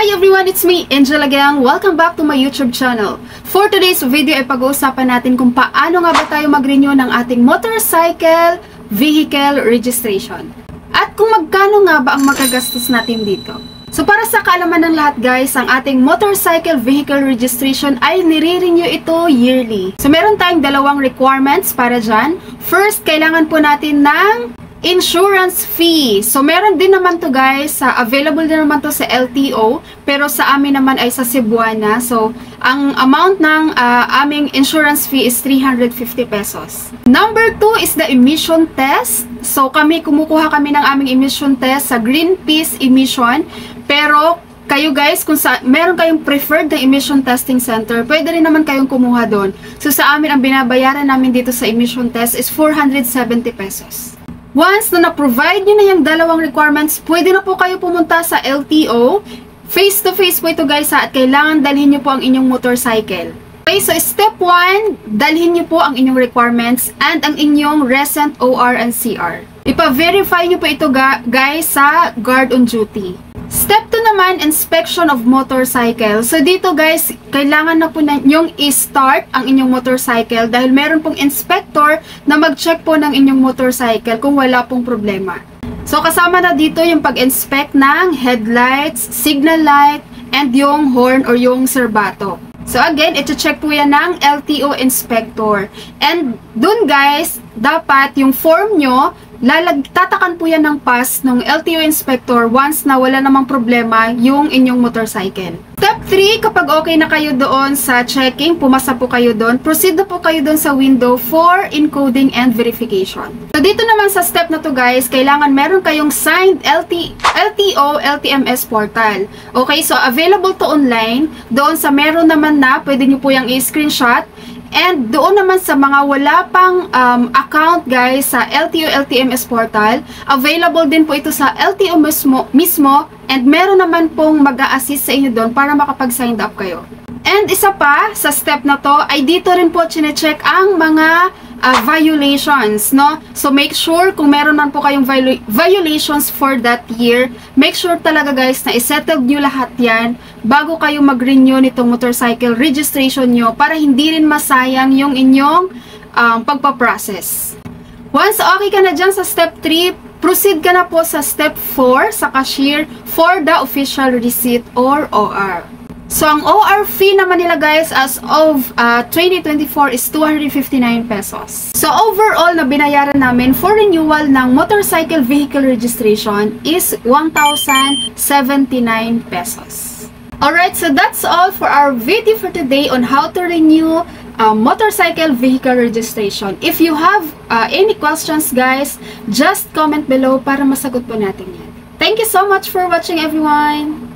Hi everyone, it's me, Angel again. Welcome back to my YouTube channel. For today's video ay pag-uusapan natin kung paano nga ba tayo mag-renew ng ating motorcycle vehicle registration. At kung magkano nga ba ang magagastos natin dito. So para sa kaalaman ng lahat guys, ang ating motorcycle vehicle registration ay nire-renew ito yearly. So meron tayong dalawang requirements para dyan. First, kailangan po natin ng insurance fee. So, meron din naman to guys, available din naman to sa LTO, pero sa amin naman ay sa Cebuana. So, ang amount ng aming insurance fee is 350 pesos. Number 2 is the emission test. So, kumukuha kami ng aming emission test sa Greenpeace Emission, pero kayo guys, kung meron kayong preferred na emission testing center, pwede rin naman kayong kumuha doon. So, sa amin, ang binabayaran namin dito sa emission test is 470 pesos. Once na na-provide nyo na yung dalawang requirements, pwede na po kayo pumunta sa LTO. Face-to-face po ito guys at kailangan dalhin nyo po ang inyong motorcycle. Okay, so step 1, dalhin nyo po ang inyong requirements and ang inyong recent OR and CR. Ipa-verify nyo po ito guys sa guard on duty. Step 2 naman, inspection of motorcycle. So dito guys, kailangan na po nyong i-start ang inyong motorcycle dahil meron pong inspector na mag-check po ng inyong motorcycle kung wala pong problema. So kasama na dito yung pag-inspect ng headlights, signal light, and yung horn or yung serbato. So again, ito-check po yan ng LTO inspector. And dun guys, dapat yung form nyo, tatakan po yan ng pass ng LTO inspector once na wala namang problema yung inyong motorcycle. Step 3, kapag okay na kayo doon sa checking, pumasa po kayo doon, proceed na po kayo doon sa window for encoding and verification. So dito naman sa step na to guys, kailangan meron kayong signed LTO LTMS portal. Okay, so available to online. Doon sa meron naman na, pwede nyo po yung i-screenshot. And doon naman sa mga wala pang account guys sa LTO LTMS portal, available din po ito sa LTO mismo and meron naman pong mag-a-assist sa inyo doon para makapag-sign up kayo. And isa pa sa step na to ay dito rin po chine-check ang mga violations, no? So make sure kung meron man po kayong violations for that year, make sure talaga guys na isettle nyo lahat yan bago kayo mag-renew nitong motorcycle registration nyo para hindi rin masayang yung inyong pagpaprocess. Once okay ka na dyan sa step 3, proceed ka na po sa step 4 sa cashier for the official receipt or OR. So, ang OR fee naman nila guys as of 2024 is 259 pesos. So, overall na binayaran namin for renewal ng motorcycle vehicle registration is 1,079 pesos. Alright, so that's all for our video for today on how to renew motorcycle vehicle registration. If you have any questions guys, just comment below para masagot po natin yan. Thank you so much for watching everyone!